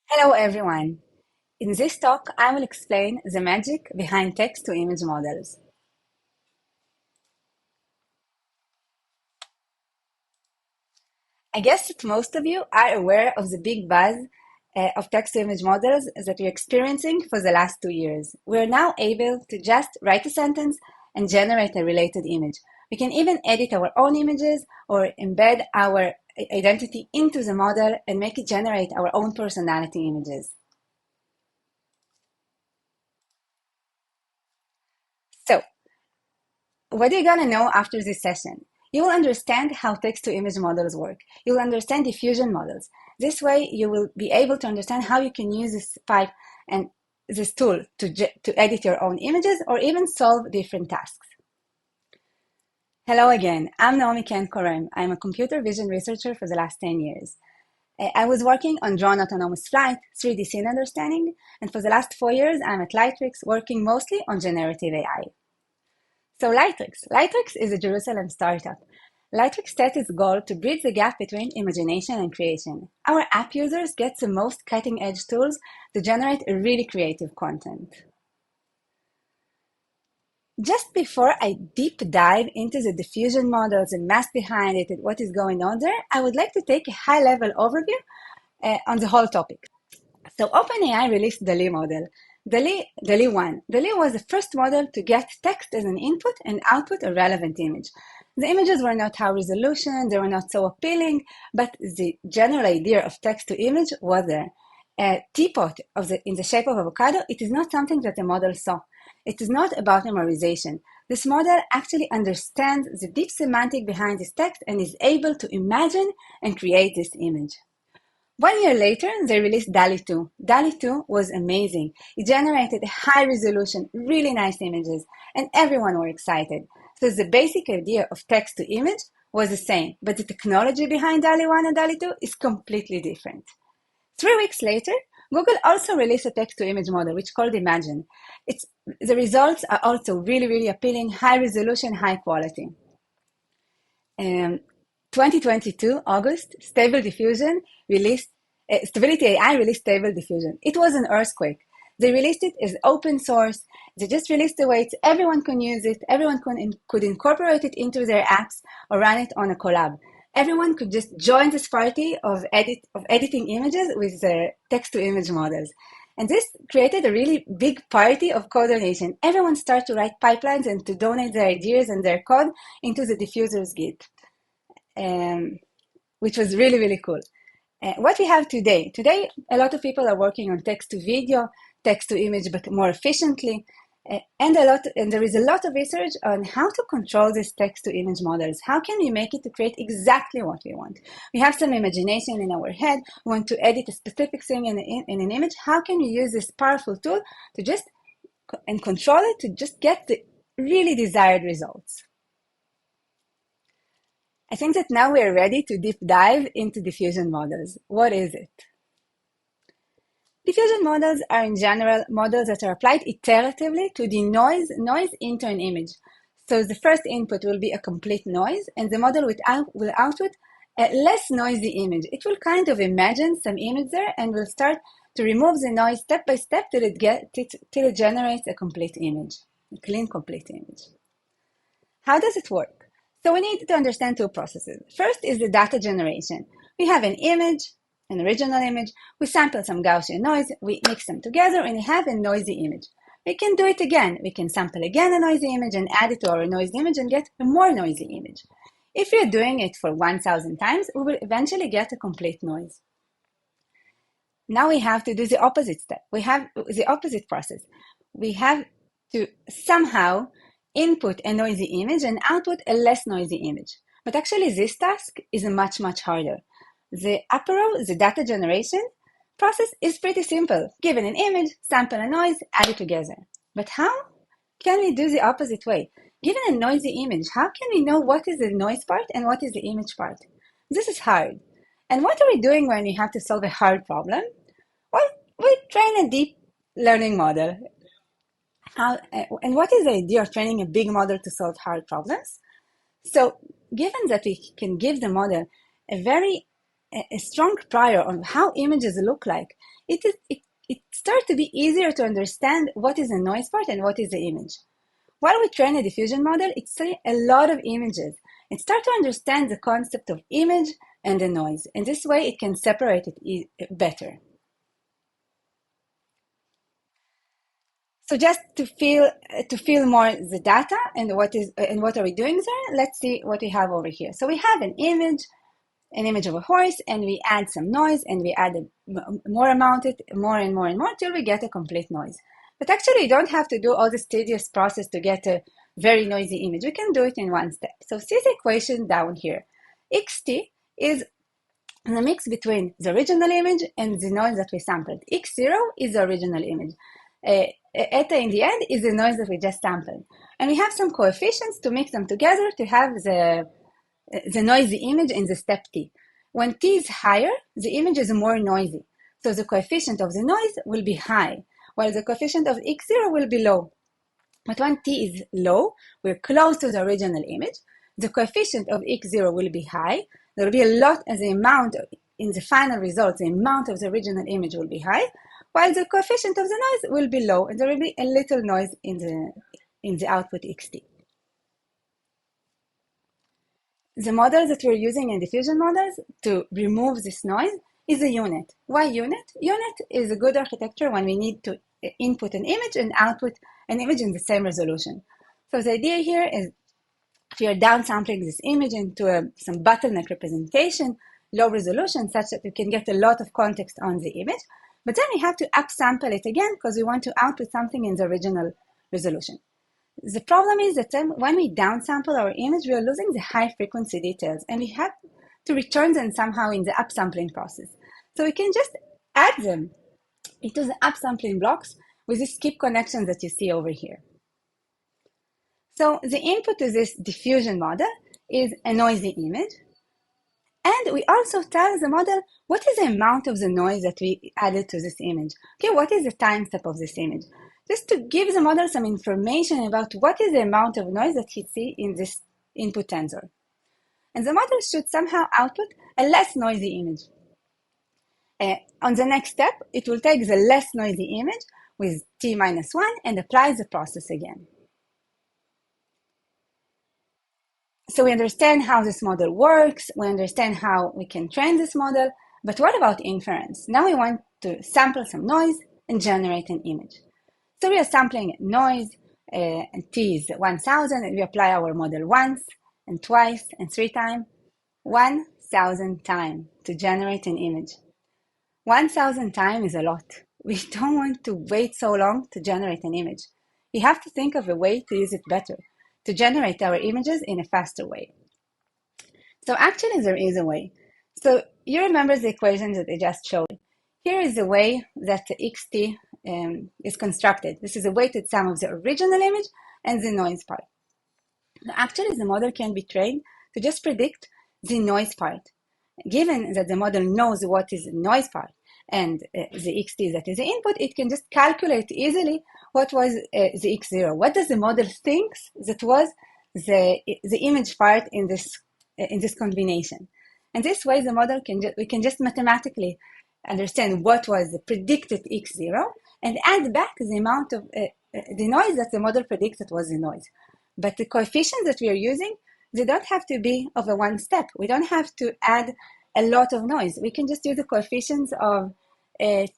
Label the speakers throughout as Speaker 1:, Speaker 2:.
Speaker 1: Hello everyone. In this talk, I will explain the magic behind text-to-image models. I guess that most of you are aware of the big buzz of text-to-image models that we're experiencing for the last 2 years. We're now able to just write a sentence and generate a related image. We can even edit our own images or embed our identity into the model and make it generate our own personality images. So, what are you going to know after this session? You will understand how text-to-image models work. You will understand diffusion models. This way, you will be able to understand how you can use this pipe and this tool to edit your own images or even solve different tasks. Hello again. I'm Naomi Korem. I'm a computer vision researcher for the last 10 years. I was working on drone autonomous flight, 3D scene understanding, and for the last 4 years, I'm at Lightrix working mostly on generative AI. So Lightrix is a Jerusalem startup. Lightrix set its goal to bridge the gap between imagination and creation. Our app users get the most cutting-edge tools to generate really creative content. Just before I deep dive into the diffusion models and math behind it and what is going on there, I would like to take a high-level overview on the whole topic. So OpenAI released DALL-E model. DALL-E 1. DALL-E was the first model to get text as an input and output a relevant image. The images were not high resolution, they were not so appealing, but the general idea of text to image was there. A teapot in the shape of avocado, it is not something that the model saw. It is not about memorization. This model actually understands the deep semantic behind this text and is able to imagine and create this image. 1 year later, they released DALL-E 2. DALL-E 2 was amazing. It generated high resolution, really nice images, and everyone were excited. So the basic idea of text to image was the same, but the technology behind DALL-E 1 and DALL-E 2 is completely different. 3 weeks later, Google also released a text to image model, which is called Imagine. The results are also really appealing, high resolution, high quality. 2022, August, Stability AI released Stable Diffusion. It was an earthquake. They released it as open source. They just released the weights. Everyone can use it. Everyone could incorporate it into their apps or run it on a collab. Everyone could just join this party of editing images with the text-to-image models. And this created a really big party of code donation. Everyone started to write pipelines and to donate their ideas and their code into the diffusers Git, which was really cool. What we have today, a lot of people are working on text to video, text to image, but more efficiently. And there is a lot of research on how to control these text to image models. How can we make it to create exactly what we want? We have some imagination in our head. We want to edit a specific thing in an image. How can we use this powerful tool to just and control it to just get the really desired results? I think that now we are ready to deep dive into diffusion models. What is it? Diffusion models are in general models that are applied iteratively to the noise into an image. So the first input will be a complete noise, and the model will output a less noisy image. It will kind of imagine some image there and will start to remove the noise step by step till it generates a complete image, a clean complete image. How does it work? So we need to understand two processes. First is the data generation. We have an image, an original image. We sample some Gaussian noise. We mix them together and we have a noisy image. We can do it again. We can sample again a noisy image and add it to our noisy image and get a more noisy image. If we're doing it for 1,000 times, we will eventually get a complete noise. Now we have to do the opposite step. We have the opposite process. We have to somehow input a noisy image and output a less noisy image. But actually this task is much harder. The upper row, the data generation process is pretty simple. Given an image, sample a noise, add it together. But how can we do the opposite way? Given a noisy image, how can we know what is the noise part and what is the image part? This is hard. And what are we doing when we have to solve a hard problem? Well, we train a deep learning model. And what is the idea of training a big model to solve hard problems? So given that we can give the model a very a strong prior on how images look like, it starts to be easier to understand what is the noise part and what is the image. While we train a diffusion model, it's a lot of images. It starts to understand the concept of image and the noise. And this way it can separate it better. So just to feel more the data and what are we doing there, let's see what we have over here. So we have an image of a horse, and we add some noise, and we add more amount, more and more and more till we get a complete noise. But actually, you don't have to do all this tedious process to get a very noisy image. We can do it in one step. So see the equation down here. Xt is the mix between the original image and the noise that we sampled. X0 is the original image. Eta in the end is the noise that we just sampled. And we have some coefficients to mix them together to have the noisy image in the step t. When t is higher, the image is more noisy. So the coefficient of the noise will be high, while the coefficient of x0 will be low. But when t is low, we're close to the original image. The coefficient of x0 will be high. There will be a lot as the amount in the final result, the amount of the original image will be high, while the coefficient of the noise will be low, and there will be a little noise in the output xt. The model that we're using in diffusion models to remove this noise is a unit. Why unit? Unit is a good architecture when we need to input an image and output an image in the same resolution. So the idea here is if you're downsampling this image into some bottleneck representation, low resolution, such that you can get a lot of context on the image, but then we have to upsample it again because we want to output something in the original resolution. The problem is that when we downsample our image, we are losing the high frequency details, and we have to return them somehow in the upsampling process. So we can just add them into the upsampling blocks with the skip connections that you see over here. So the input to this diffusion model is a noisy image. And we also tell the model what is the amount of the noise that we added to this image. Okay, what is the time step of this image? Just to give the model some information about what is the amount of noise that he sees in this input tensor. And the model should somehow output a less noisy image. On the next step, it will take the less noisy image with t minus 1 and apply the process again. So we understand how this model works, we understand how we can train this model, but what about inference? Now we want to sample some noise and generate an image. So we are sampling noise, and t is 1000, and we apply our model once, and twice, and 3 times, 1000 times to generate an image. 1000 times is a lot. We don't want to wait so long to generate an image. We have to think of a way to use it better, to generate our images in a faster way. So actually there is a way. So you remember the equation that I just showed. Here is the way that the xt is constructed. This is a weighted sum of the original image and the noise part. Now, actually the model can be trained to just predict the noise part. Given that the model knows what is the noise part and the xt that is the input, it can just calculate easily what was the x0. What does the model think that was the image part in this combination? And this way, the model we can just mathematically understand what was the predicted x0 and add back the amount of the noise that the model predicted was the noise. But the coefficients that we are using, they don't have to be of a one step. We don't have to add a lot of noise. We can just use the coefficients of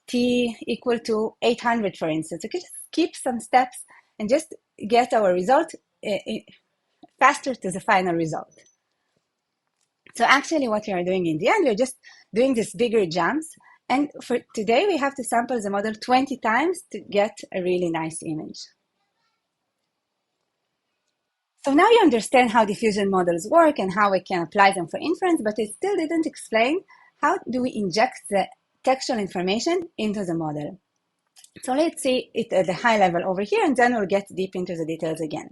Speaker 1: t equal to 800, for instance. We can just skip some steps and just get our result faster to the final result. So actually what we are doing in the end, we're just doing these bigger jumps. And for today, we have to sample the model 20 times to get a really nice image. So now you understand how diffusion models work and how we can apply them for inference, but it still didn't explain how do we inject the textual information into the model. So let's see it at the high level over here, and then we'll get deep into the details again.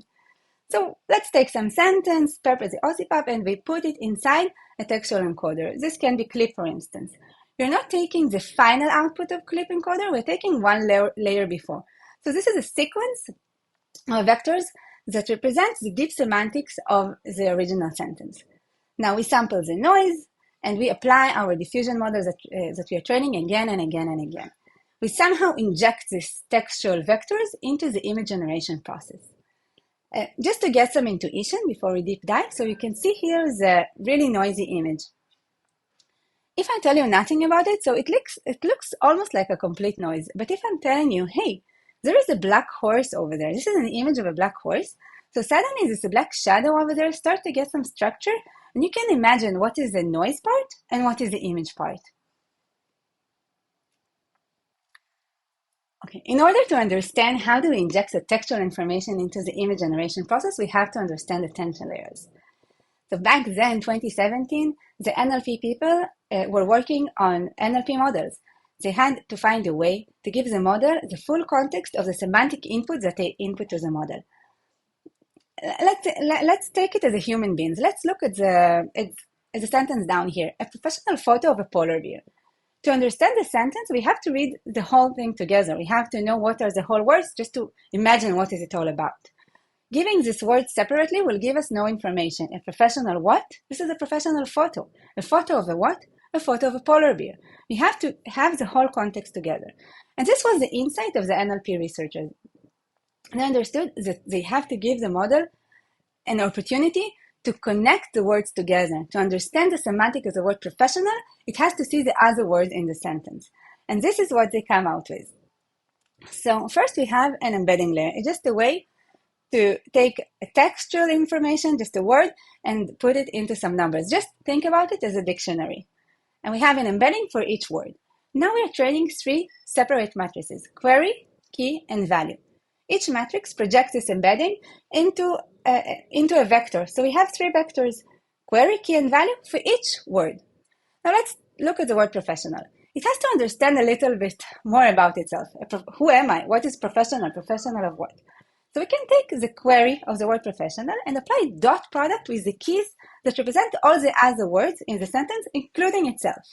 Speaker 1: So let's take some sentence, purpose the OSIPUP, and we put it inside a textual encoder. This can be clip, for instance. We're not taking the final output of clip encoder, we're taking one layer before. So this is a sequence of vectors that represents the deep semantics of the original sentence. Now we sample the noise, and we apply our diffusion models that we are training again and again and again. We somehow inject these textual vectors into the image generation process. Just to get some intuition before we deep dive, so you can see here the really noisy image. If I tell you nothing about it, so it looks almost like a complete noise. But if I'm telling you, hey, there is a black horse over there. This is an image of a black horse. So suddenly this black shadow over there starts to get some structure. And you can imagine what is the noise part and what is the image part. Okay, in order to understand how do we inject the textual information into the image generation process, we have to understand the attention layers. So back then, 2017, the NLP people were working on NLP models. They had to find a way to give the model the full context of the semantic input that they input to the model. Let's take it as a human beings. Let's look at the sentence down here, a professional photo of a polar bear. To understand the sentence, we have to read the whole thing together. We have to know what are the whole words just to imagine what is it all about. Giving these words separately will give us no information. A professional what? This is a professional photo. A photo of a what? A photo of a polar bear. We have to have the whole context together. And this was the insight of the NLP researchers. They understood that they have to give the model an opportunity to connect the words together. To understand the semantic of the word professional, it has to see the other word in the sentence. And this is what they come out with. So first we have an embedding layer. It's just a way to take a textual information, just a word, and put it into some numbers. Just think about it as a dictionary. And we have an embedding for each word. Now we are training 3 separate matrices: query, key, and value. Each matrix projects this embedding into a vector. So we have 3 vectors: query, key, and value for each word. Now let's look at the word professional. It has to understand a little bit more about itself. Who am I? What is professional? Professional of what? So we can take the query of the word professional and apply dot product with the keys that represent all the other words in the sentence, including itself.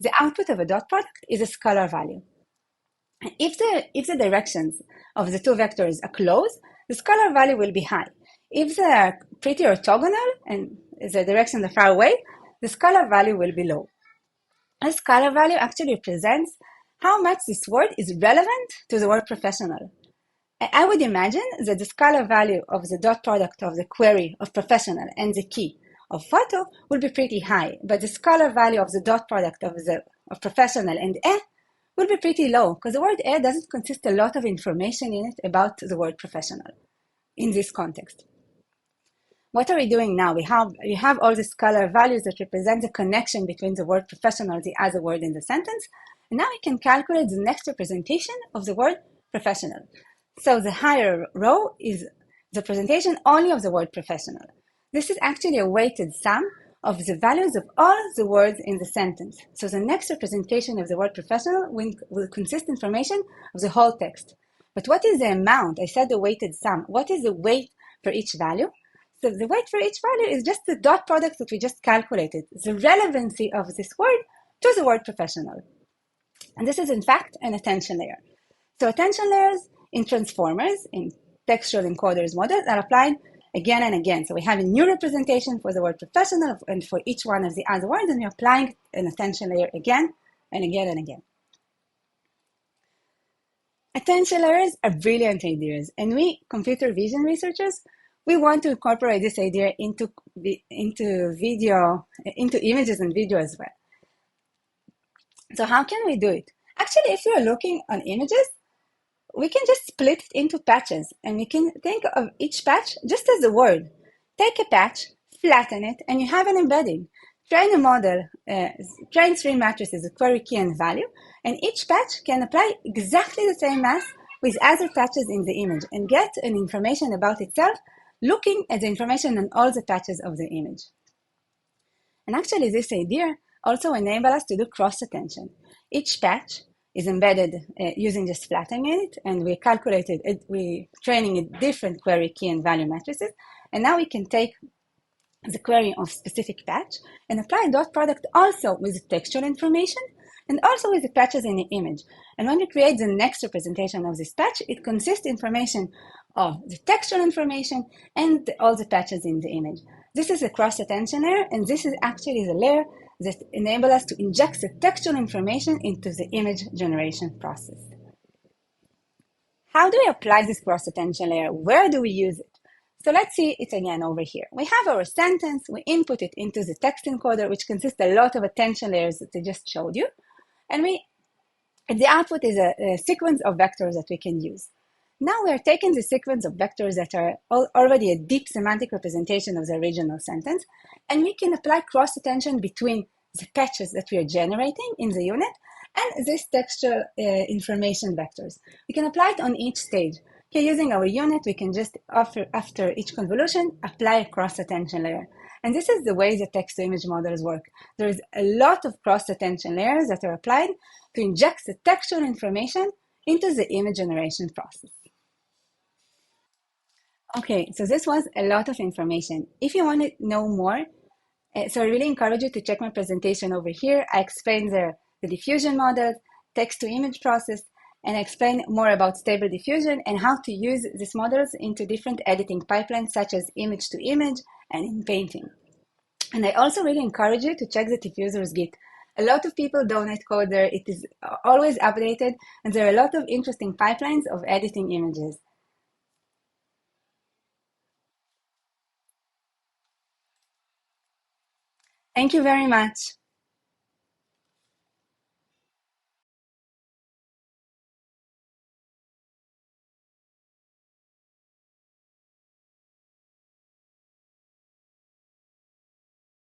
Speaker 1: The output of a dot product is a scalar value. If the directions of the 2 vectors are close, the scalar value will be high. If they are pretty orthogonal and the directions are far away, the scalar value will be low. A scalar value actually represents how much this word is relevant to the word professional. I would imagine that the scalar value of the dot product of the query of professional and the key of photo will be pretty high, but the scalar value of the dot product of professional and will be pretty low, because the word doesn't consist a lot of information in it about the word professional in this context. What are we doing now? We have all the scalar values that represent the connection between the word professional and the other word in the sentence, and now we can calculate the next representation of the word professional. So the higher row is the representation only of the word professional. This is actually a weighted sum of the values of all the words in the sentence. So the next representation of the word professional will consist information of the whole text. But what is the amount? I said the weighted sum. What is the weight for each value? So the weight for each value is just the dot product that we just calculated, the relevancy of this word to the word professional. And this is in fact an attention layer. So attention layers in transformers, in textual encoders models, are applied again and again. So we have a new representation for the word professional and for each one of the other words, and we're applying an attention layer again and again and again. Attention layers are brilliant ideas, and we, computer vision researchers, we want to incorporate this idea into images and video as well. So how can we do it? Actually, if you're looking on images, we can just split it into patches, and we can think of each patch just as a word. Take a patch, flatten it, and you have an embedding. Train a model, train 3 matrices of query, key, and value, and each patch can apply exactly the same math with other patches in the image and get an information about itself looking at the information on all the patches of the image. And actually, this idea also enables us to do cross-attention. Each patch is embedded using just flattening it, and we calculated it, we training a different query, key, and value matrices, and now we can take the query of specific patch and apply dot product also with the textual information and also with the patches in the image. And when we create the next representation of this patch, it consists information of the textual information and all the patches in the image. This is a cross-attention layer, and this is actually the layer that enable us to inject the textual information into the image generation process. How do we apply this cross-attention layer? Where do we use it? So let's see it again over here. We have our sentence, we input it into the text encoder, which consists a lot of attention layers that I just showed you. And the output is a sequence of vectors that we can use. Now we're taking the sequence of vectors that are already a deep semantic representation of the original sentence, and we can apply cross-attention between the patches that we are generating in the unit and this textual information vectors. We can apply it on each stage. Here, using our unit, we can just, after each convolution, apply a cross-attention layer. And this is the way the text-to-image models work. There's a lot of cross-attention layers that are applied to inject the textual information into the image generation process. Okay, so this was a lot of information. If you want to know more, so I really encourage you to check my presentation over here. I explain the diffusion model, text-to-image process, and I explain more about stable diffusion and how to use these models into different editing pipelines, such as image-to-image and in painting. And I also really encourage you to check the diffuser's Git. A lot of people donate code there. It is always updated, and there are a lot of interesting pipelines of editing images. Thank you very much.